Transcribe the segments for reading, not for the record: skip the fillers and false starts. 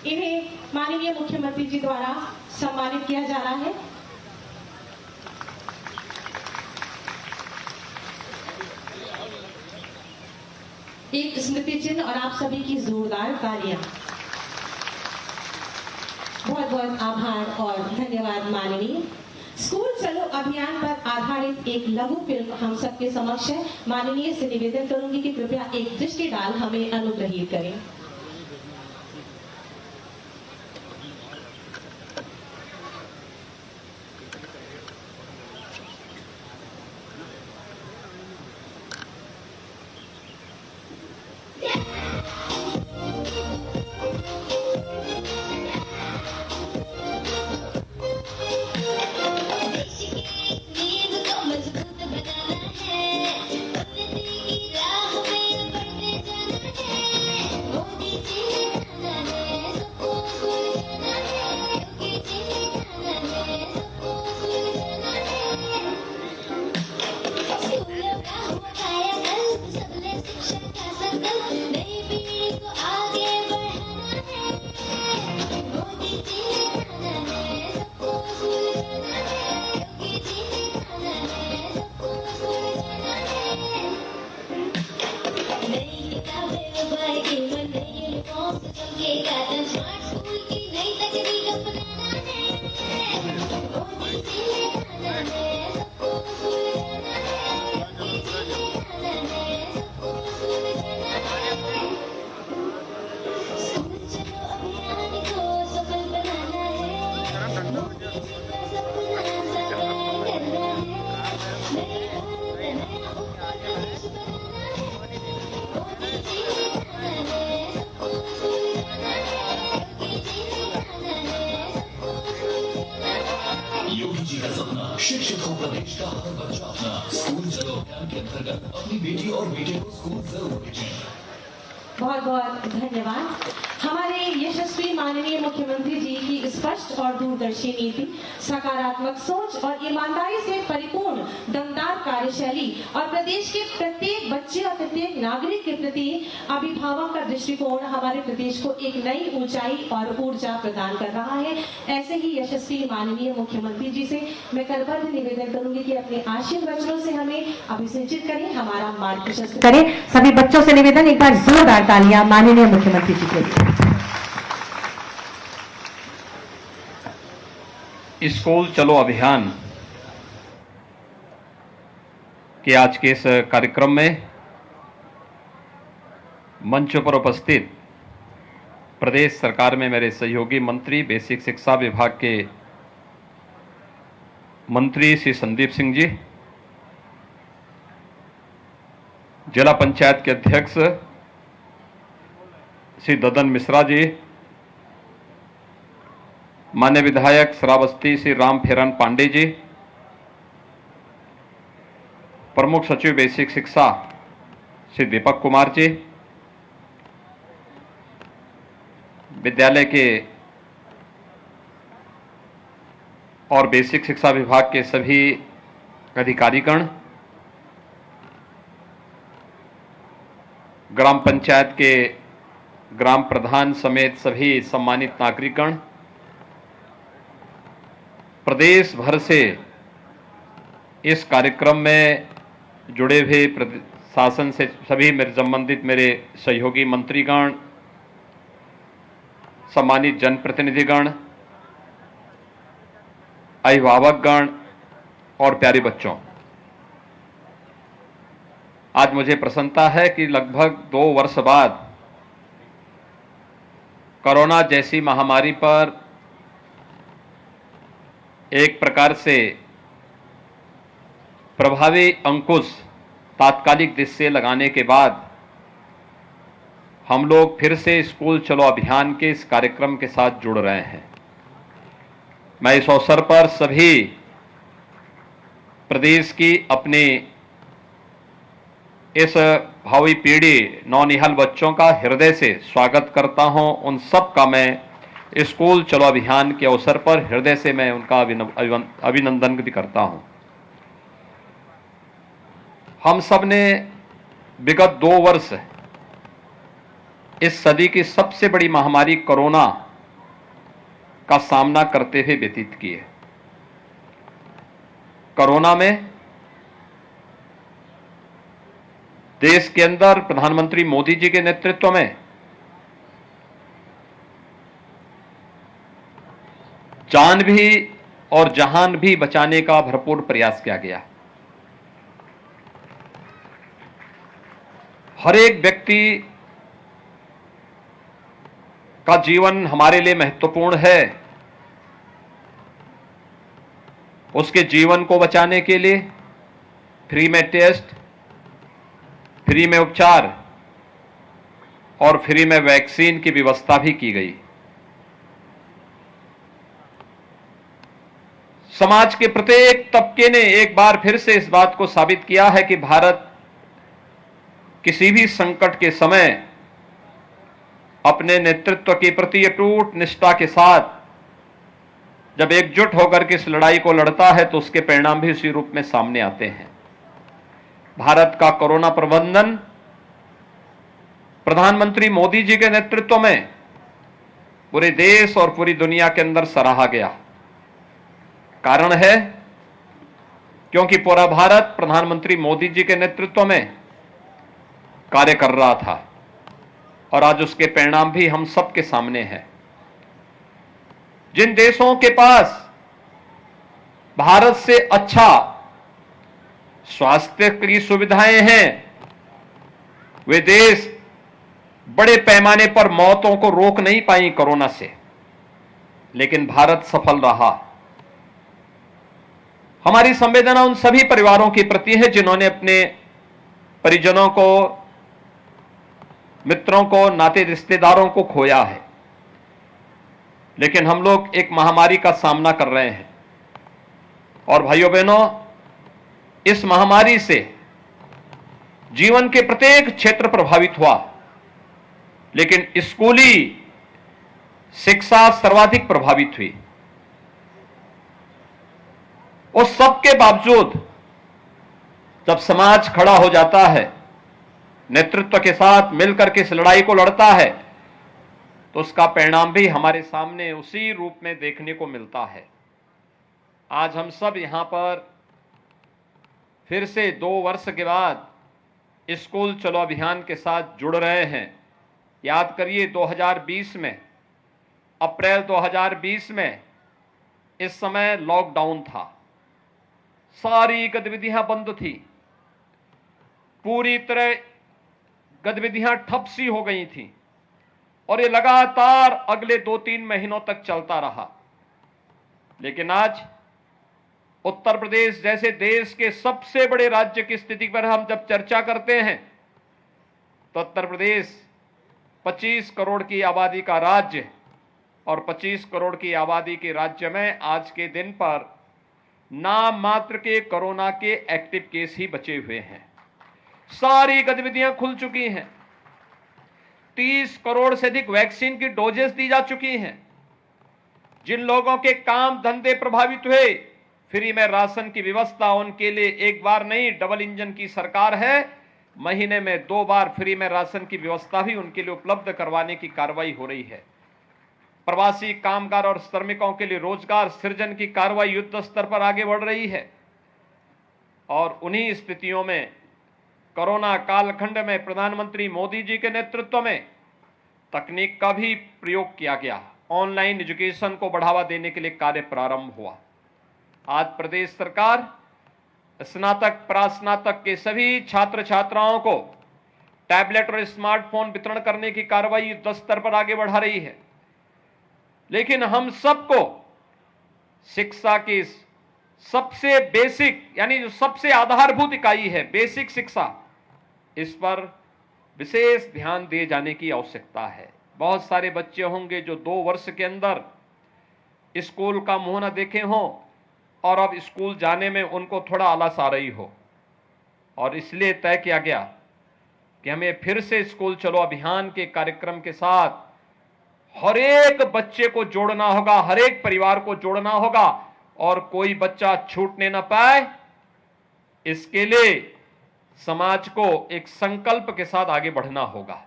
इन्हें माननीय मुख्यमंत्री जी द्वारा सम्मानित किया जा रहा है। एक स्मृति चिन्ह और आप सभी की जोरदार तालियां। बहुत बहुत आभार और धन्यवाद माननीय। स्कूल चलो अभियान पर आधारित एक लघु फिल्म हम सबके समक्ष है। माननीय से निवेदन करूंगी कि कृपया एक दृष्टि डाल हमें अनुग्रहित करें। योगी जी का सपना शिक्षित हो प्रदेश का हर बच्चा अपना। स्कूल चलो अभियान के अंतर्गत अपनी बेटी और बेटे को स्कूल जरूर भेजें। बहुत बहुत धन्यवाद। हमारे यशस्वी माननीय मुख्यमंत्री जी की स्पष्ट और दूरदर्शी नीति, सकारात्मक सोच और ईमानदारी से परिपूर्ण दमदार कार्यशैली और प्रदेश के प्रत्येक बच्चे और प्रत्येक नागरिक के प्रति अभिभावक का दृष्टिकोण हमारे प्रदेश को एक नई ऊंचाई और ऊर्जा प्रदान कर रहा है। ऐसे ही यशस्वी माननीय मुख्यमंत्री जी से मैं करबद्ध निवेदन करूंगी कि अपने आशीर्वाद वचनों से हमें अभिषेचित करें, हमारा मार्ग प्रशस्त करें। सभी बच्चों से निवेदन, एक बार जोरदार तालियां माननीय मुख्यमंत्री जी के लिए। स्कूल चलो अभियान के आज के इस कार्यक्रम में मंच पर उपस्थित प्रदेश सरकार में मेरे सहयोगी मंत्री बेसिक शिक्षा विभाग के मंत्री श्री संदीप सिंह जी, जिला पंचायत के अध्यक्ष श्री ददन मिश्रा जी, माननीय विधायक श्रावस्ती श्री राम फेरन पांडे जी, प्रमुख सचिव बेसिक शिक्षा श्री दीपक कुमार जी, विद्यालय के और बेसिक शिक्षा विभाग के सभी अधिकारीगण, ग्राम पंचायत के ग्राम प्रधान समेत सभी सम्मानित नागरिकगण, प्रदेश भर से इस कार्यक्रम में जुड़े हुए शासन से सभी मेरे संबंधित मेरे सहयोगी मंत्रीगण, सम्मानित जनप्रतिनिधिगण, अभिभावकगण और प्यारे बच्चों, आज मुझे प्रसन्नता है कि लगभग 2 वर्ष बाद कोरोना जैसी महामारी पर एक प्रकार से प्रभावी अंकुश तात्कालिक दृष्टि लगाने के बाद हम लोग फिर से स्कूल चलो अभियान के इस कार्यक्रम के साथ जुड़ रहे हैं। मैं इस अवसर पर सभी प्रदेश की अपनी इस भावी पीढ़ी नौनिहाल बच्चों का हृदय से स्वागत करता हूं। उन सब का मैं स्कूल चलो अभियान के अवसर पर हृदय से मैं उनका अभिनंदन भी करता हूं। हम सब ने विगत 2 वर्ष इस सदी की सबसे बड़ी महामारी कोरोना का सामना करते हुए व्यतीत किए। कोरोना में देश के अंदर प्रधानमंत्री मोदी जी के नेतृत्व में जान भी और जहान भी बचाने का भरपूर प्रयास किया गया। हर एक व्यक्ति का जीवन हमारे लिए महत्वपूर्ण है। उसके जीवन को बचाने के लिए फ्री में टेस्ट, फ्री में उपचार और फ्री में वैक्सीन की व्यवस्था भी की गई। समाज के प्रत्येक तबके ने एक बार फिर से इस बात को साबित किया है कि भारत किसी भी संकट के समय अपने नेतृत्व के प्रति अटूट निष्ठा के साथ जब एकजुट होकर के इस लड़ाई को लड़ता है तो उसके परिणाम भी उसी रूप में सामने आते हैं। भारत का कोरोना प्रबंधन प्रधानमंत्री मोदी जी के नेतृत्व में पूरे देश और पूरी दुनिया के अंदर सराहा गया। कारण है क्योंकि पूरा भारत प्रधानमंत्री मोदी जी के नेतृत्व में कार्य कर रहा था और आज उसके परिणाम भी हम सबके सामने हैं। जिन देशों के पास भारत से अच्छा स्वास्थ्य की सुविधाएं हैं वे देश बड़े पैमाने पर मौतों को रोक नहीं पाई कोरोना से, लेकिन भारत सफल रहा। हमारी संवेदना उन सभी परिवारों के प्रति है जिन्होंने अपने परिजनों को, मित्रों को, नाते रिश्तेदारों को खोया है। लेकिन हम लोग एक महामारी का सामना कर रहे हैं और भाइयों बहनों, इस महामारी से जीवन के प्रत्येक क्षेत्र प्रभावित हुआ, लेकिन स्कूली शिक्षा सर्वाधिक प्रभावित हुई। उस सब के बावजूद जब समाज खड़ा हो जाता है, नेतृत्व के साथ मिलकर के इस लड़ाई को लड़ता है, तो उसका परिणाम भी हमारे सामने उसी रूप में देखने को मिलता है। आज हम सब यहां पर फिर से 2 वर्ष के बाद स्कूल चलो अभियान के साथ जुड़ रहे हैं। याद करिए 2020 में, अप्रैल 2020 में इस समय लॉकडाउन था, सारी गतिविधियां बंद थी, पूरी तरह गतिविधियां ठप सी हो गई थी और ये लगातार अगले 2-3 महीनों तक चलता रहा। लेकिन आज उत्तर प्रदेश जैसे देश के सबसे बड़े राज्य की स्थिति पर हम जब चर्चा करते हैं तो उत्तर प्रदेश 25 करोड़ की आबादी का राज्य और 25 करोड़ की आबादी के राज्य में आज के दिन पर नाम मात्र के कोरोना के एक्टिव केस ही बचे हुए हैं। सारी गतिविधियां खुल चुकी हैं, 30 करोड़ से अधिक वैक्सीन की डोजेस दी जा चुकी हैं। जिन लोगों के काम धंधे प्रभावित हुए, फ्री में राशन की व्यवस्था उनके लिए एक बार नहीं, डबल इंजन की सरकार है, महीने में 2 बार फ्री में राशन की व्यवस्था भी उनके लिए उपलब्ध करवाने की कार्रवाई हो रही है। प्रवासी कामगार और श्रमिकों के लिए रोजगार सृजन की कार्रवाई युद्ध स्तर पर आगे बढ़ रही है। और उन्हीं स्थितियों में कोरोना कालखंड में प्रधानमंत्री मोदी जी के नेतृत्व में तकनीक का भी प्रयोग किया गया। ऑनलाइन एजुकेशन को बढ़ावा देने के लिए कार्य प्रारंभ हुआ। आज प्रदेश सरकार स्नातक परास्नातक के सभी छात्र छात्राओं को टैबलेट और स्मार्टफोन वितरण करने की कार्रवाई युद्ध स्तर पर आगे बढ़ा रही है। लेकिन हम सबको शिक्षा की सबसे बेसिक यानी जो सबसे आधारभूत इकाई है बेसिक शिक्षा, इस पर विशेष ध्यान दिए जाने की आवश्यकता है। बहुत सारे बच्चे होंगे जो 2 वर्ष के अंदर स्कूल का मुंह न देखे हों और अब स्कूल जाने में उनको थोड़ा आलस आ रही हो, और इसलिए तय किया गया कि हमें फिर से स्कूल चलो अभियान के कार्यक्रम के साथ हर एक बच्चे को जोड़ना होगा, हर एक परिवार को जोड़ना होगा और कोई बच्चा छूटने न पाए। इसके लिए समाज को एक संकल्प के साथ आगे बढ़ना होगा।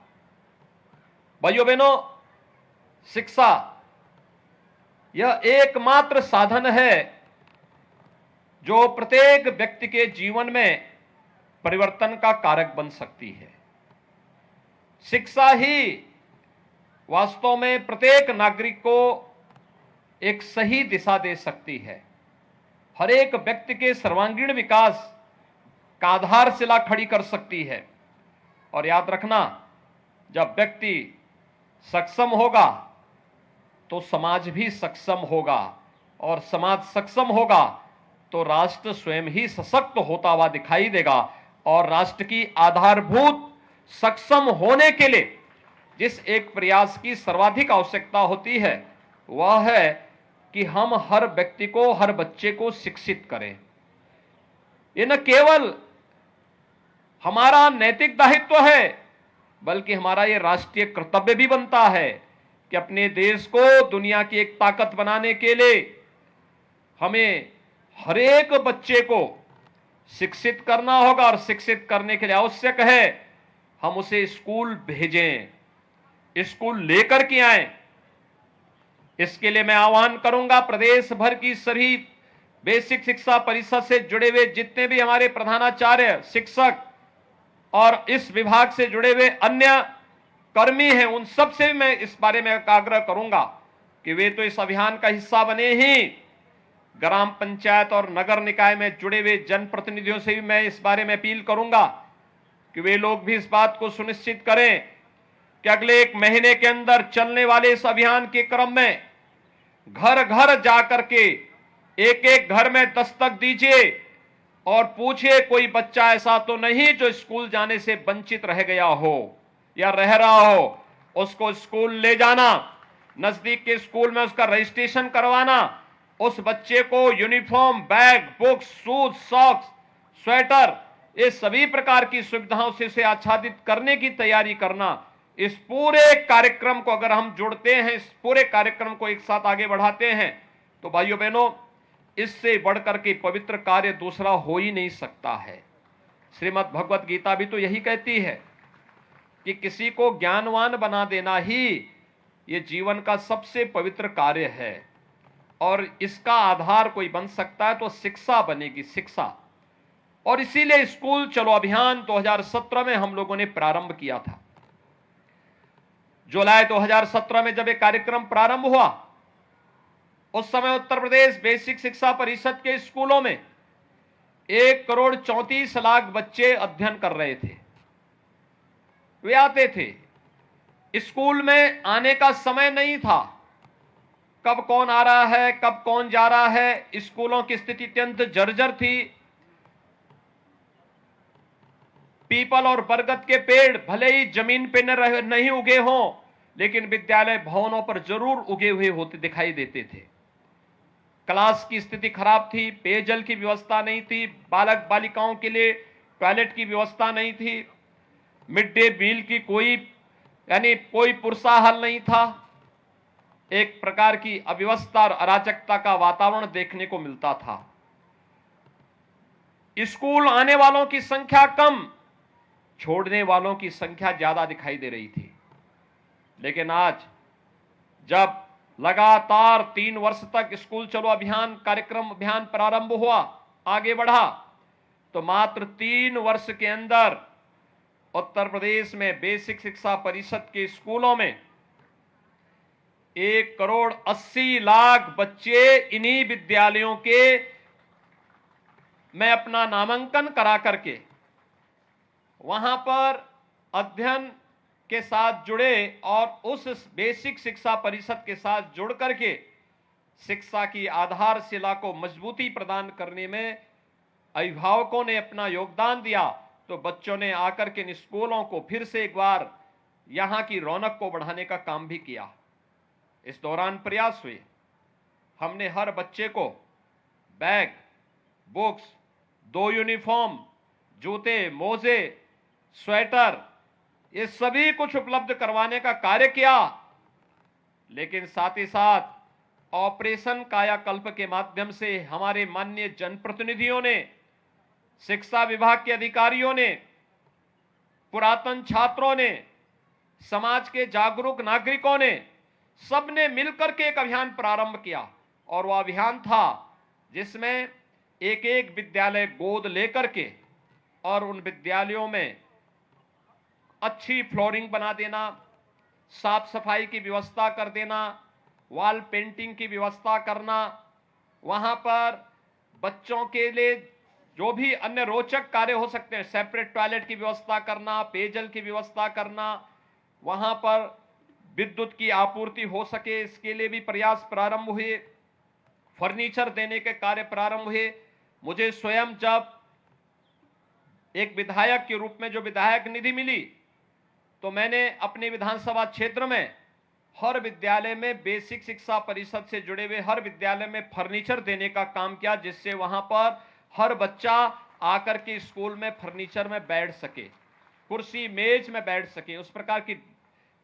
भाइयों बहनों, शिक्षा यह एकमात्र साधन है जो प्रत्येक व्यक्ति के जीवन में परिवर्तन का कारक बन सकती है। शिक्षा ही वास्तव में प्रत्येक नागरिक को एक सही दिशा दे सकती है, हर एक व्यक्ति के सर्वांगीण विकास का आधारशिला खड़ी कर सकती है। और याद रखना, जब व्यक्ति सक्षम होगा तो समाज भी सक्षम होगा, और समाज सक्षम होगा तो राष्ट्र स्वयं ही सशक्त होता हुआ दिखाई देगा। और राष्ट्र की आधारभूत सक्षम होने के लिए जिस एक प्रयास की सर्वाधिक आवश्यकता होती है वह है कि हम हर व्यक्ति को, हर बच्चे को शिक्षित करें। ये न केवल हमारा नैतिक दायित्व है बल्कि हमारा ये राष्ट्रीय कर्तव्य भी बनता है कि अपने देश को दुनिया की एक ताकत बनाने के लिए हमें हर एक बच्चे को शिक्षित करना होगा। और शिक्षित करने के लिए आवश्यक है हम उसे स्कूल भेजें, स्कूल लेकर के आए। इसके लिए मैं आह्वान करूंगा प्रदेश भर की सभी बेसिक शिक्षा परिषद से जुड़े हुए जितने भी हमारे प्रधानाचार्य, शिक्षक और इस विभाग से जुड़े हुए अन्य कर्मी हैं, उन सब से भी मैं इस बारे में आग्रह करूंगा कि वे तो इस अभियान का हिस्सा बने ही, ग्राम पंचायत और नगर निकाय में जुड़े हुए जनप्रतिनिधियों से भी मैं इस बारे में अपील करूंगा कि वे लोग भी इस बात को सुनिश्चित करें कि अगले 1 महीने के अंदर चलने वाले इस अभियान के क्रम में घर घर जाकर के एक एक घर में दस्तक दीजिए और पूछिए कोई बच्चा ऐसा तो नहीं जो स्कूल जाने से वंचित रह गया हो या रह रहा हो। उसको स्कूल ले जाना, नजदीक के स्कूल में उसका रजिस्ट्रेशन करवाना, उस बच्चे को uniform, bag, books, shoes, socks, sweater, ये सभी प्रकार की सुविधाओं से उसे आच्छादित करने की तैयारी करना। इस पूरे कार्यक्रम को अगर हम जोड़ते हैं, इस पूरे कार्यक्रम को एक साथ आगे बढ़ाते हैं तो भाइयों बहनों, इससे बढ़कर के पवित्र कार्य दूसरा हो ही नहीं सकता है। श्रीमद् भगवत गीता भी तो यही कहती है कि किसी को ज्ञानवान बना देना ही ये जीवन का सबसे पवित्र कार्य है, और इसका आधार कोई बन सकता है तो शिक्षा बनेगी, शिक्षा। और इसीलिए स्कूल चलो अभियान 2017 में हम लोगों ने प्रारंभ किया था। जुलाई 2017 में जब एक कार्यक्रम प्रारंभ हुआ, उस समय उत्तर प्रदेश बेसिक शिक्षा परिषद के स्कूलों में 1,34,00,000 बच्चे अध्ययन कर रहे थे। वे आते थे, स्कूल में आने का समय नहीं था, कब कौन आ रहा है, कब कौन जा रहा है। स्कूलों की स्थिति अत्यंत जर्जर थी। पीपल और बरगद के पेड़ भले ही जमीन पे नहीं उगे हों, लेकिन विद्यालय भवनों पर जरूर उगे हुए होते दिखाई देते थे। क्लास की स्थिति खराब थी, पेयजल की व्यवस्था नहीं थी, बालक बालिकाओं के लिए टॉयलेट की व्यवस्था नहीं थी, मिड डे मील की कोई पुरसाहल नहीं था। एक प्रकार की अव्यवस्था और अराजकता का वातावरण देखने को मिलता था। स्कूल आने वालों की संख्या कम, छोड़ने वालों की संख्या ज्यादा दिखाई दे रही थी। लेकिन आज जब लगातार 3 वर्ष तक स्कूल चलो अभियान प्रारंभ हुआ, आगे बढ़ा, तो मात्र 3 वर्ष के अंदर उत्तर प्रदेश में बेसिक शिक्षा परिषद के स्कूलों में 1,80,00,000 बच्चे इन्हीं विद्यालयों के में अपना नामांकन करा करके वहां पर अध्ययन के साथ जुड़े और उस बेसिक शिक्षा परिषद के साथ जुड़ करके शिक्षा की आधारशिला को मजबूती प्रदान करने में अभिभावकों ने अपना योगदान दिया। तो बच्चों ने आकर के इन स्कूलों को फिर से एक बार यहां की रौनक को बढ़ाने का काम भी किया। इस दौरान प्रयास हुए, हमने हर बच्चे को बैग, बुक्स, 2 यूनिफॉर्म, जूते, मोजे, स्वेटर, ये सभी कुछ उपलब्ध करवाने का कार्य किया। लेकिन साथ ही साथ ऑपरेशन कायाकल्प के माध्यम से हमारे माननीय जनप्रतिनिधियों ने, शिक्षा विभाग के अधिकारियों ने, पुरातन छात्रों ने, समाज के जागरूक नागरिकों ने, सबने मिलकर के एक अभियान प्रारंभ किया और वह अभियान था जिसमें एक एक विद्यालय गोद लेकर के और उन विद्यालयों में अच्छी फ्लोरिंग बना देना, साफ सफाई की व्यवस्था कर देना, वॉल पेंटिंग की व्यवस्था करना, वहां पर बच्चों के लिए जो भी अन्य रोचक कार्य हो सकते हैं, सेपरेट टॉयलेट की व्यवस्था करना, पेयजल की व्यवस्था करना, वहां पर विद्युत की आपूर्ति हो सके इसके लिए भी प्रयास प्रारंभ हुए, फर्नीचर देने के कार्य प्रारंभ हुए। मुझे स्वयं जब एक विधायक के रूप में जो विधायक निधि मिली तो मैंने अपने विधानसभा क्षेत्र में हर विद्यालय में बेसिक शिक्षा परिषद से जुड़े हुए हर विद्यालय में फर्नीचर देने का काम किया, जिससे वहां पर हर बच्चा आकर के स्कूल में फर्नीचर में बैठ सके, कुर्सी मेज में बैठ सके, उस प्रकार की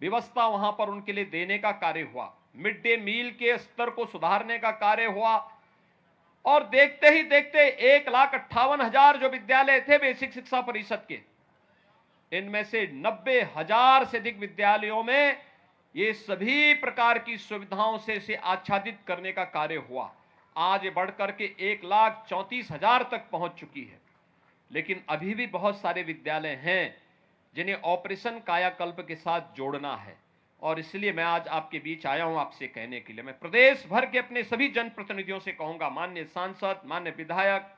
व्यवस्था वहां पर उनके लिए देने का कार्य हुआ। मिड डे मील के स्तर को सुधारने का कार्य हुआ और देखते ही देखते 1,58,000 जो विद्यालय थे बेसिक शिक्षा परिषद के, इनमें से 90,000 से अधिक विद्यालयों में ये सभी प्रकार की सुविधाओं से इसे आच्छादित करने का कार्य हुआ। आज ये बढ़कर के 1,34,000 तक पहुंच चुकी है। लेकिन अभी भी बहुत सारे विद्यालय हैं जिन्हें ऑपरेशन कायाकल्प के साथ जोड़ना है और इसलिए मैं आज आपके बीच आया हूं आपसे कहने के लिए। मैं प्रदेश भर के अपने सभी जनप्रतिनिधियों से कहूंगा, माननीय सांसद, माननीय विधायक,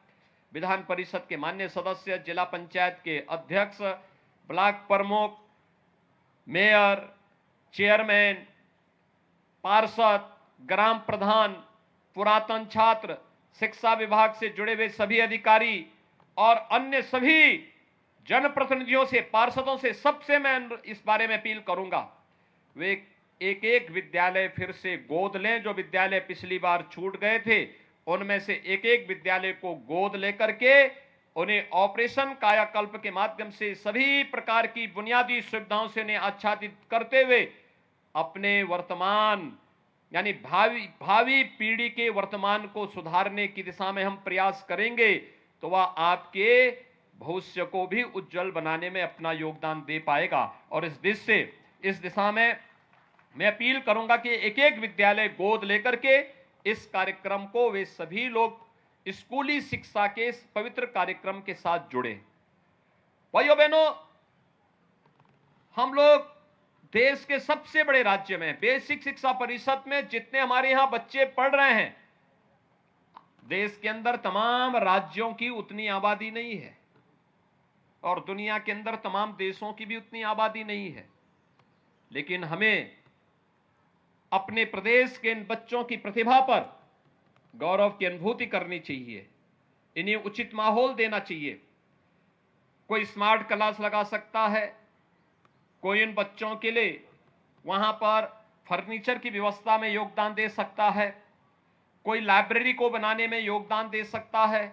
विधान परिषद के माननीय सदस्य, जिला पंचायत के अध्यक्ष, ब्लॉक प्रमुख, मेयर, चेयरमैन, पार्षद, ग्राम प्रधान, पुरातन छात्र, शिक्षा विभाग से जुड़े हुए सभी अधिकारी और अन्य सभी जनप्रतिनिधियों से, पार्षदों से, सबसे मैं इस बारे में अपील करूंगा, वे एक एक विद्यालय फिर से गोद लें। जो विद्यालय पिछली बार छूट गए थे उनमें से एक एक विद्यालय को गोद लेकर के उन्हें ऑपरेशन कायाकल्प के माध्यम से सभी प्रकार की बुनियादी सुविधाओं से उन्हें आच्छादित करते हुए अपने वर्तमान यानी भावी पीढ़ी के वर्तमान को सुधारने की दिशा में हम प्रयास करेंगे तो वह आपके भविष्य को भी उज्जवल बनाने में अपना योगदान दे पाएगा। और इस दिशा में मैं अपील करूंगा कि एक एक विद्यालय गोद लेकर के इस कार्यक्रम को वे सभी लोग स्कूली शिक्षा के इस पवित्र कार्यक्रम के साथ जुड़े। भाइयों बहनों, हम लोग देश के सबसे बड़े राज्य में बेसिक शिक्षा परिषद में जितने हमारे यहां बच्चे पढ़ रहे हैं, देश के अंदर तमाम राज्यों की उतनी आबादी नहीं है और दुनिया के अंदर तमाम देशों की भी उतनी आबादी नहीं है। लेकिन हमें अपने प्रदेश के इन बच्चों की प्रतिभा पर गौरव की अनुभूति करनी चाहिए, इन्हें उचित माहौल देना चाहिए। कोई स्मार्ट क्लास लगा सकता है, कोई इन बच्चों के लिए वहां पर फर्नीचर की व्यवस्था में योगदान दे सकता है, कोई लाइब्रेरी को बनाने में योगदान दे सकता है।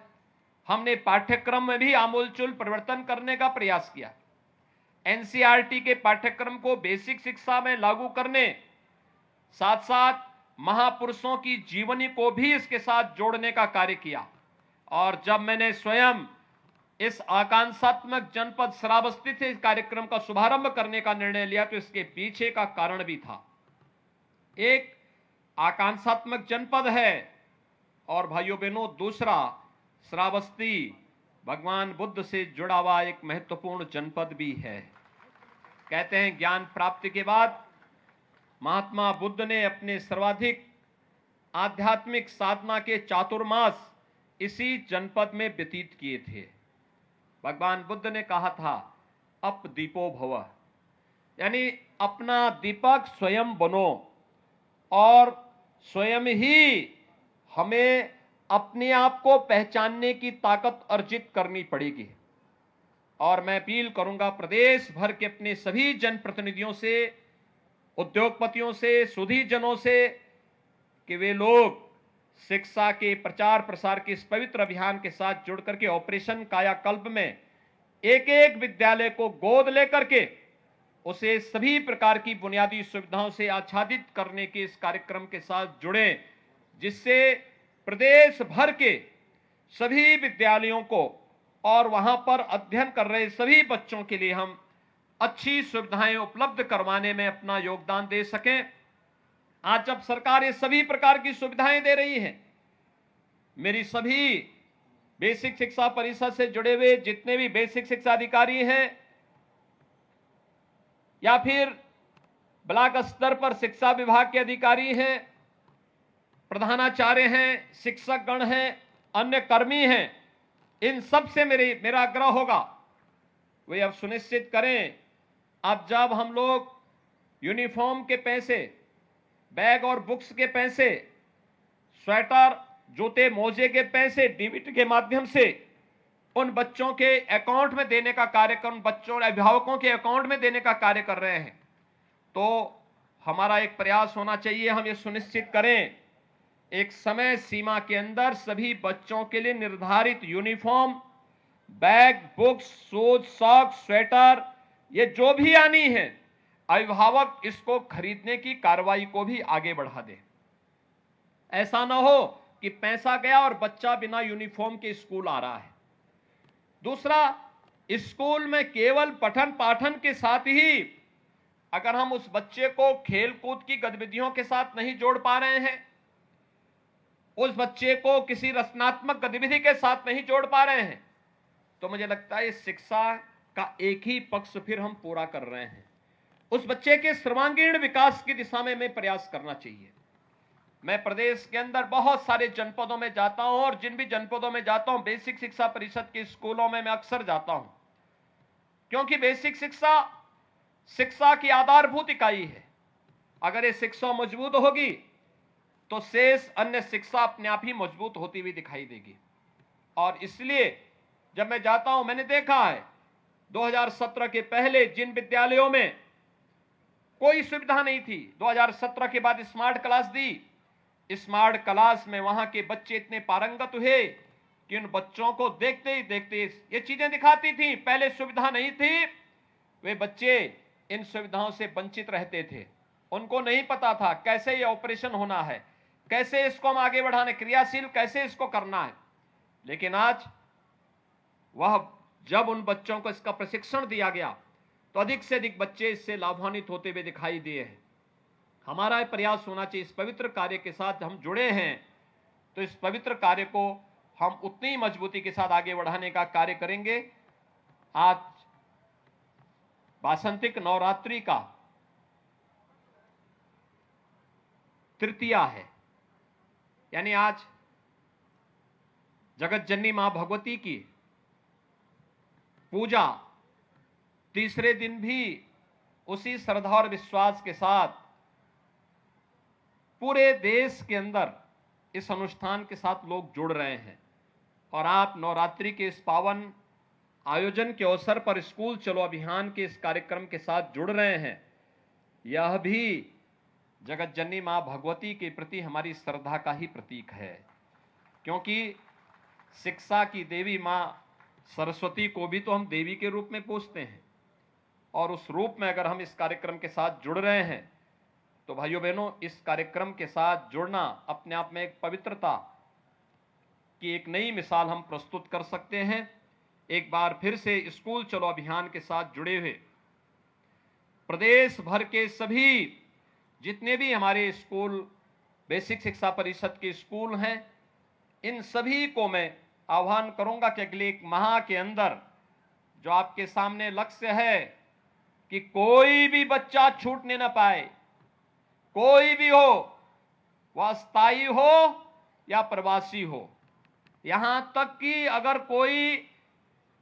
हमने पाठ्यक्रम में भी आमूलचूल परिवर्तन करने का प्रयास किया। एनसीईआरटी के पाठ्यक्रम को बेसिक शिक्षा में लागू करने, साथ साथ महापुरुषों की जीवनी को भी इसके साथ जोड़ने का कार्य किया। और जब मैंने स्वयं इस आकांक्षात्मक जनपद श्रावस्ती से इस कार्यक्रम का शुभारंभ करने का निर्णय लिया तो इसके पीछे का कारण भी था। एक आकांक्षात्मक जनपद है और भाइयों बहनों दूसरा श्रावस्ती भगवान बुद्ध से जुड़ा हुआ एक महत्वपूर्ण जनपद भी है। कहते हैं ज्ञान प्राप्ति के बाद महात्मा बुद्ध ने अपने सर्वाधिक आध्यात्मिक साधना के चातुर्मास इसी जनपद में व्यतीत किए थे। भगवान बुद्ध ने कहा था अप दीपो भव, यानी अपना दीपक स्वयं बनो और स्वयं ही हमें अपने आप को पहचानने की ताकत अर्जित करनी पड़ेगी। और मैं अपील करूंगा प्रदेश भर के अपने सभी जनप्रतिनिधियों से, उद्योगपतियों से, सुधीजनों से कि वे लोग शिक्षा के प्रचार प्रसार के इस पवित्र अभियान के साथ जुड़ करके ऑपरेशन कायाकल्प में एक एक विद्यालय को गोद लेकर के उसे सभी प्रकार की बुनियादी सुविधाओं से आच्छादित करने के इस कार्यक्रम के साथ जुड़े, जिससे प्रदेश भर के सभी विद्यालयों को और वहां पर अध्ययन कर रहे सभी बच्चों के लिए हम अच्छी सुविधाएं उपलब्ध करवाने में अपना योगदान दे सकें। आज जब सरकार ये सभी प्रकार की सुविधाएं दे रही है, मेरी सभी बेसिक शिक्षा परिषद से जुड़े हुए जितने भी बेसिक शिक्षा अधिकारी हैं या फिर ब्लॉक स्तर पर शिक्षा विभाग के अधिकारी हैं, प्रधानाचार्य हैं, शिक्षक गण हैं, अन्य कर्मी हैं, इन सब से मेरा आग्रह होगा वे अब सुनिश्चित करें, अब जब हम लोग यूनिफॉर्म के पैसे, बैग और बुक्स के पैसे, स्वेटर, जूते, मोजे के पैसे डीबीटी के माध्यम से उन बच्चों के अकाउंट में देने का कार्यक्रम, बच्चों अभिभावकों के अकाउंट में देने का कार्य कर रहे हैं, तो हमारा एक प्रयास होना चाहिए, हम ये सुनिश्चित करें एक समय सीमा के अंदर सभी बच्चों के लिए निर्धारित uniform, bag, books, shoes, socks, sweater, ये जो भी आनी है, अभिभावक इसको खरीदने की कार्रवाई को भी आगे बढ़ा दे। ऐसा ना हो कि पैसा गया और बच्चा बिना यूनिफॉर्म के स्कूल आ रहा है। दूसरा, स्कूल में केवल पठन पाठन के साथ ही अगर हम उस बच्चे को खेल कूद की गतिविधियों के साथ नहीं जोड़ पा रहे हैं, उस बच्चे को किसी रचनात्मक गतिविधि के साथ नहीं जोड़ पा रहे हैं, तो मुझे लगता है इस शिक्षा का एक ही पक्ष फिर हम पूरा कर रहे हैं। उस बच्चे के सर्वांगीण विकास की दिशा में प्रयास करना चाहिए। मैं प्रदेश के अंदर बहुत सारे जनपदों में जाता हूं और जिन भी जनपदों में जाता हूं, बेसिक शिक्षा परिषद के स्कूलों में मैं अक्सर जाता हूं, क्योंकि बेसिक शिक्षा की आधारभूत इकाई है। अगर ये शिक्षा मजबूत होगी तो शेष अन्य शिक्षा अपने आप ही मजबूत होती हुई दिखाई देगी। और इसलिए जब मैं जाता हूं, मैंने देखा है 2017 के पहले जिन विद्यालयों में कोई सुविधा नहीं थी, 2017 के बाद स्मार्ट क्लास दी, स्मार्ट क्लास में वहां के बच्चे इतने पारंगत हुए कि उन बच्चों को देखते ही देखते ये चीजें दिखाती थी। पहले सुविधा नहीं थी, वे बच्चे इन सुविधाओं से वंचित रहते थे, उनको नहीं पता था कैसे ये ऑपरेशन होना है, कैसे इसको हम आगे बढ़ाने, क्रियाशील कैसे इसको करना है। लेकिन आज वह जब उन बच्चों को इसका प्रशिक्षण दिया गया तो अधिक से अधिक बच्चे इससे लाभान्वित होते हुए दिखाई दिए हैं। हमारा प्रयास होना चाहिए, इस पवित्र कार्य के साथ हम जुड़े हैं तो इस पवित्र कार्य को हम उतनी मजबूती के साथ आगे बढ़ाने का कार्य करेंगे। आज वासंतिक नवरात्रि का तृतीया है, यानी आज जगत जननी मां भगवती की पूजा तीसरे दिन भी उसी श्रद्धा और विश्वास के साथ पूरे देश के अंदर इस अनुष्ठान के साथ लोग जुड़ रहे हैं। और आप नवरात्रि के इस पावन आयोजन के अवसर पर स्कूल चलो अभियान के इस कार्यक्रम के साथ जुड़ रहे हैं, यह भी जगत जननी मां भगवती के प्रति हमारी श्रद्धा का ही प्रतीक है। क्योंकि शिक्षा की देवी मां सरस्वती को भी तो हम देवी के रूप में पूजते हैं, और उस रूप में अगर हम इस कार्यक्रम के साथ जुड़ रहे हैं तो भाइयों बहनों, इस कार्यक्रम के साथ जुड़ना अपने आप में एक पवित्रता की एक नई मिसाल हम प्रस्तुत कर सकते हैं। एक बार फिर से स्कूल चलो अभियान के साथ जुड़े हुए प्रदेश भर के सभी जितने भी हमारे स्कूल, बेसिक शिक्षा परिषद के स्कूल हैं, इन सभी को मैं आह्वान करूंगा कि अगले एक माह के अंदर जो आपके सामने लक्ष्य है कि कोई भी बच्चा छूटने न पाए, कोई भी हो, वह स्थायी हो या प्रवासी हो, यहां तक कि अगर कोई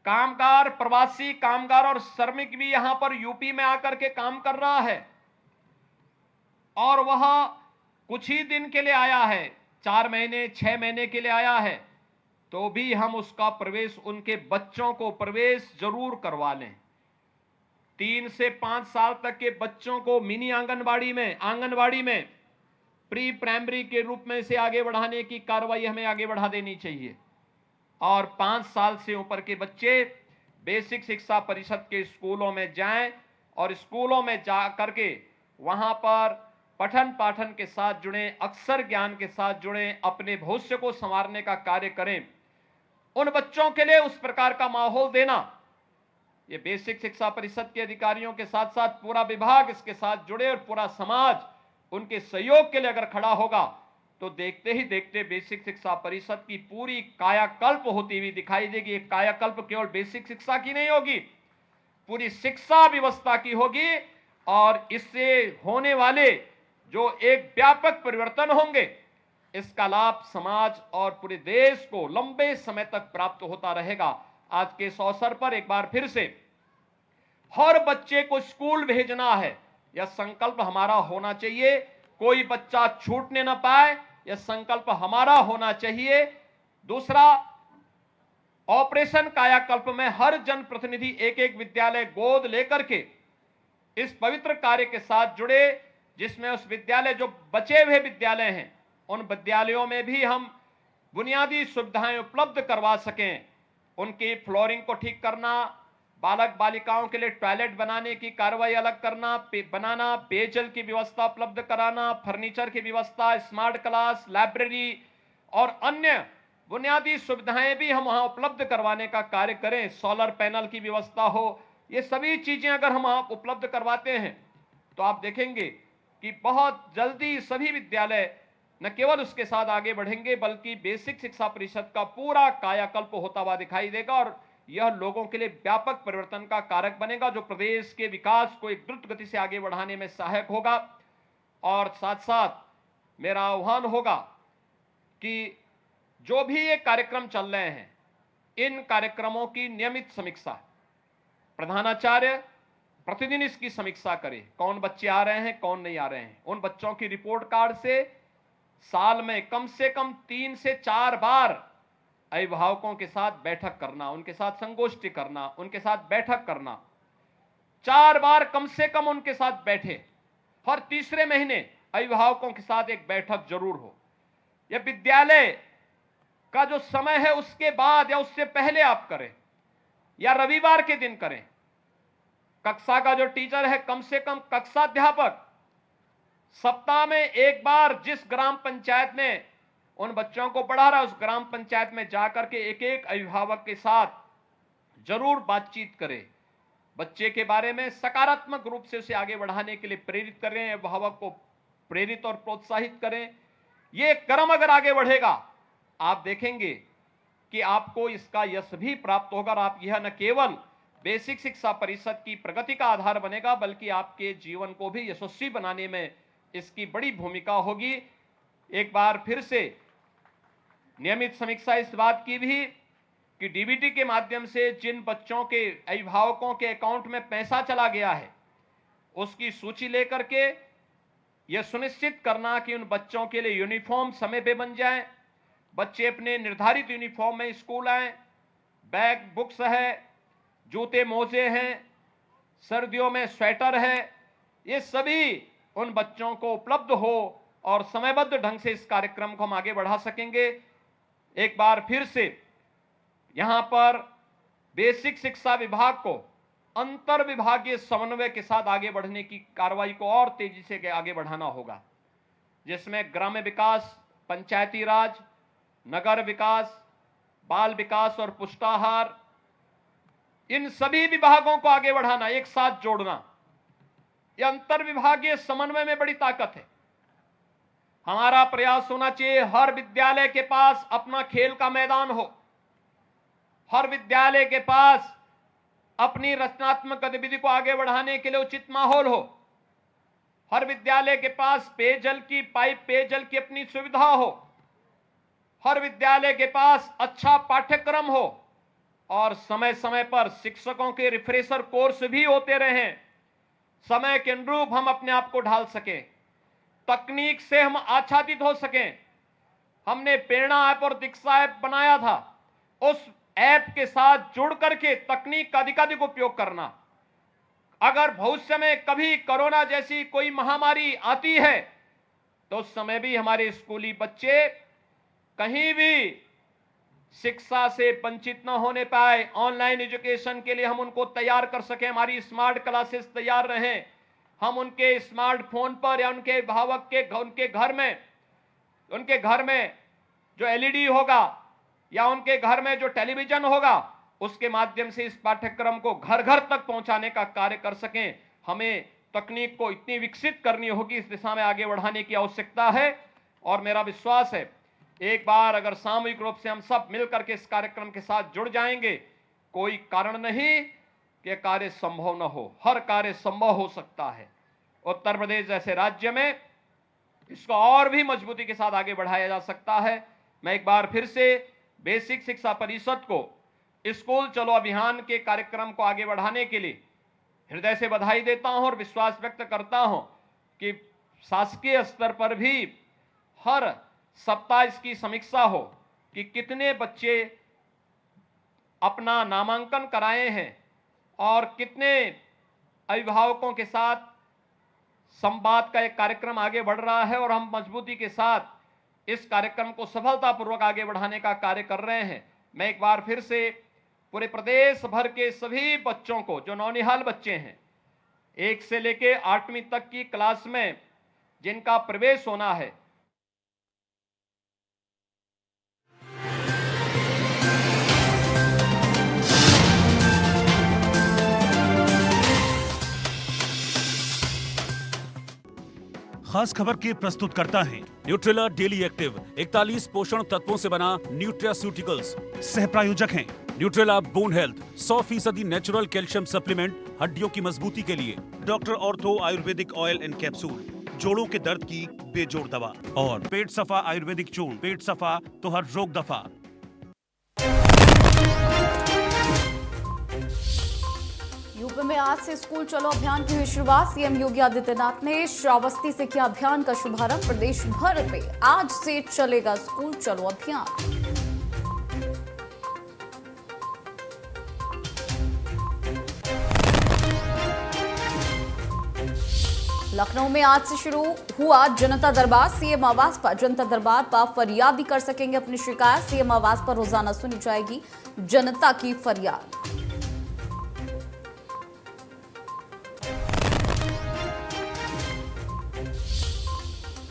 कामगार, प्रवासी कामगार और श्रमिक भी यहां पर यूपी में आकर के काम कर रहा है और वह कुछ ही दिन के लिए आया है, 4 महीने 6 महीने के लिए आया है, तो भी हम उसका प्रवेश, उनके बच्चों को प्रवेश जरूर करवा लें। 3 से 5 साल तक के बच्चों को मिनी आंगनबाड़ी में प्री प्राइमरी के रूप में से आगे बढ़ाने की कार्रवाई हमें आगे बढ़ा देनी चाहिए। और 5 साल से ऊपर के बच्चे बेसिक शिक्षा परिषद के स्कूलों में जाएं और स्कूलों में जा करके वहां पर पठन पाठन के साथ जुड़ें, अक्षर ज्ञान के साथ जुड़ें, अपने भविष्य को संवारने का कार्य करें। उन बच्चों के लिए उस प्रकार का माहौल देना ये बेसिक शिक्षा परिषद के अधिकारियों के साथ साथ पूरा विभाग इसके साथ जुड़े और पूरा समाज उनके सहयोग के लिए अगर खड़ा होगा तो देखते ही देखते बेसिक शिक्षा परिषद की पूरी कायाकल्प होती हुई दिखाई देगी। एक कायाकल्प केवल बेसिक शिक्षा की नहीं होगी, पूरी शिक्षा व्यवस्था की होगी और इससे होने वाले जो एक व्यापक परिवर्तन होंगे इसका लाभ समाज और पूरे देश को लंबे समय तक प्राप्त होता रहेगा। आज के इस अवसर पर एक बार फिर से हर बच्चे को स्कूल भेजना है, यह संकल्प हमारा होना चाहिए। कोई बच्चा छूटने ना पाए, यह संकल्प हमारा होना चाहिए। दूसरा, ऑपरेशन कायाकल्प में हर जनप्रतिनिधि एक एक विद्यालय गोद लेकर के इस पवित्र कार्य के साथ जुड़े, जिसमें उस विद्यालय जो बचे हुए विद्यालय हैं उन विद्यालयों में भी हम बुनियादी सुविधाएं उपलब्ध करवा सकें। उनकी फ्लोरिंग को ठीक करना, बालक बालिकाओं के लिए टॉयलेट बनाने की कार्रवाई अलग करना, बनाना, पेयजल की व्यवस्था उपलब्ध कराना, फर्नीचर की व्यवस्था, स्मार्ट क्लास, लाइब्रेरी और अन्य बुनियादी सुविधाएं भी हम वहां उपलब्ध करवाने का कार्य करें। सोलर पैनल की व्यवस्था हो, ये सभी चीजें अगर हम उपलब्ध करवाते हैं तो आप देखेंगे कि बहुत जल्दी सभी विद्यालय न केवल उसके साथ आगे बढ़ेंगे बल्कि बेसिक शिक्षा परिषद का पूरा कायाकल्प होता हुआ दिखाई देगा और यह लोगों के लिए व्यापक परिवर्तन का कारक बनेगा, जो प्रदेश के विकास को एक द्रुत गति से आगे बढ़ाने में सहायक होगा। और साथ साथ मेरा आह्वान होगा कि जो भी ये कार्यक्रम चल रहे हैं इन कार्यक्रमों की नियमित समीक्षा, प्रधानाचार्य प्रतिदिन इसकी समीक्षा करे, कौन बच्चे आ रहे हैं कौन नहीं आ रहे हैं। उन बच्चों की रिपोर्ट कार्ड से साल में कम से कम 3 से 4 बार अभिभावकों के साथ बैठक करना, उनके साथ संगोष्ठी करना, उनके साथ बैठक करना, 4 बार कम से कम उनके साथ बैठे। हर तीसरे महीने अभिभावकों के साथ एक बैठक जरूर हो। यह विद्यालय का जो समय है उसके बाद या उससे पहले आप करें या रविवार के दिन करें। कक्षा का जो टीचर है, कम से कम कक्षाध्यापक सप्ताह में एक बार जिस ग्राम पंचायत में उन बच्चों को पढ़ा रहा है उस ग्राम पंचायत में जाकर के एक एक अभिभावक के साथ जरूर बातचीत करें, बच्चे के बारे में सकारात्मक रूप से उसे आगे बढ़ाने के लिए प्रेरित करें, अभिभावक को प्रेरित और प्रोत्साहित करें। यह क्रम अगर आगे बढ़ेगा आप देखेंगे कि आपको इसका यश भी प्राप्त होगा और आप यह न केवल बेसिक शिक्षा परिषद की प्रगति का आधार बनेगा बल्कि आपके जीवन को भी यशस्वी बनाने में इसकी बड़ी भूमिका होगी। एक बार फिर से नियमित समीक्षा इस बात की भी कि डीबीटी के माध्यम से जिन बच्चों के अभिभावकों के अकाउंट में पैसा चला गया है उसकी सूची लेकर के यह सुनिश्चित करना कि उन बच्चों के लिए यूनिफॉर्म समय पे बन जाए, बच्चे अपने निर्धारित यूनिफॉर्म में स्कूल आए, बैग बुक्स है, जूते मोजे हैं, सर्दियों में स्वेटर है, ये सभी उन बच्चों को उपलब्ध हो और समयबद्ध ढंग से इस कार्यक्रम को हम आगे बढ़ा सकेंगे। एक बार फिर से यहां पर बेसिक शिक्षा विभाग को अंतर विभागीय समन्वय के साथ आगे बढ़ने की कार्रवाई को और तेजी से आगे बढ़ाना होगा, जिसमें ग्राम्य विकास, पंचायती राज, नगर विकास, बाल विकास और पुष्टाहार, इन सभी विभागों को आगे बढ़ाना, एक साथ जोड़ना। यह अंतर विभागीय समन्वय में बड़ी ताकत है। हमारा प्रयास होना चाहिए हर विद्यालय के पास अपना खेल का मैदान हो, हर विद्यालय के पास अपनी रचनात्मक गतिविधि को आगे बढ़ाने के लिए उचित माहौल हो, हर विद्यालय के पास पेयजल की पाइप पेयजल की अपनी सुविधा हो, हर विद्यालय के पास अच्छा पाठ्यक्रम हो और समय समय पर शिक्षकों के रिफ्रेशर कोर्स भी होते रहें। समय के अनुरूप हम अपने आप को ढाल सकें, तकनीक से हम आच्छादित हो सकें। हमने प्रेरणा ऐप और दीक्षा ऐप बनाया था, उस ऐप के साथ जुड़ करके तकनीक का अधिकाधिक उपयोग करना। अगर भविष्य में कभी कोरोना जैसी कोई महामारी आती है तो उस समय भी हमारे स्कूली बच्चे कहीं भी शिक्षा से वंचित न होने पाए, ऑनलाइन एजुकेशन के लिए हम उनको तैयार कर सकें। हमारी स्मार्ट क्लासेस तैयार रहें, हम उनके स्मार्टफोन पर या उनके अभिभावक के उनके घर में जो एलईडी होगा या उनके घर में जो टेलीविजन होगा उसके माध्यम से इस पाठ्यक्रम को घर घर तक पहुंचाने का कार्य कर सकें। हमें तकनीक को इतनी विकसित करनी होगी, इस दिशा में आगे बढ़ाने की आवश्यकता है। और मेरा विश्वास है एक बार अगर सामूहिक रूप से हम सब मिलकर के इस कार्यक्रम के साथ जुड़ जाएंगे, कोई कारण नहीं कि कार्य संभव न हो, हर कार्य संभव हो सकता है। उत्तर प्रदेश जैसे राज्य में इसको और भी मजबूती के साथ आगे बढ़ाया जा सकता है। मैं एक बार फिर से बेसिक शिक्षा परिषद को स्कूल चलो अभियान के कार्यक्रम को आगे बढ़ाने के लिए हृदय से बधाई देता हूं और विश्वास व्यक्त करता हूं कि शासकीय स्तर पर भी हर सप्ताह इसकी समीक्षा हो कि कितने बच्चे अपना नामांकन कराए हैं और कितने अभिभावकों के साथ संवाद का एक कार्यक्रम आगे बढ़ रहा है और हम मजबूती के साथ इस कार्यक्रम को सफलतापूर्वक आगे बढ़ाने का कार्य कर रहे हैं। मैं एक बार फिर से पूरे प्रदेश भर के सभी बच्चों को, जो नौनिहाल बच्चे हैं 1 से लेके 8वीं तक की क्लास में जिनका प्रवेश होना है, खास खबर के प्रस्तुतकर्ता हैं न्यूट्रेला डेली एक्टिव 41 पोषण तत्वों से बना न्यूट्रास्यूटिकल्स। सह प्रायोजक हैं Nutrela bone health 100% natural calcium supplement हड्डियों की मजबूती के लिए। Doctor ortho Ayurvedic oil and capsule, जोड़ों के दर्द की बेजोड़ दवा। और पेट सफा आयुर्वेदिक चूर्ण, पेट सफा तो हर रोग दफा। यूपी में आज से स्कूल चलो अभियान की हुई शुरुआत। सीएम योगी आदित्यनाथ ने श्रावस्ती से किया अभियान का शुभारंभ। प्रदेश भर में आज से चलेगा स्कूल चलो अभियान। लखनऊ में आज से शुरू हुआ जनता दरबार। सीएम आवास पर जनता दरबार पर फरियादी कर सकेंगे अपनी शिकायत। सीएम आवास पर रोजाना सुनी जाएगी जनता की फरियाद।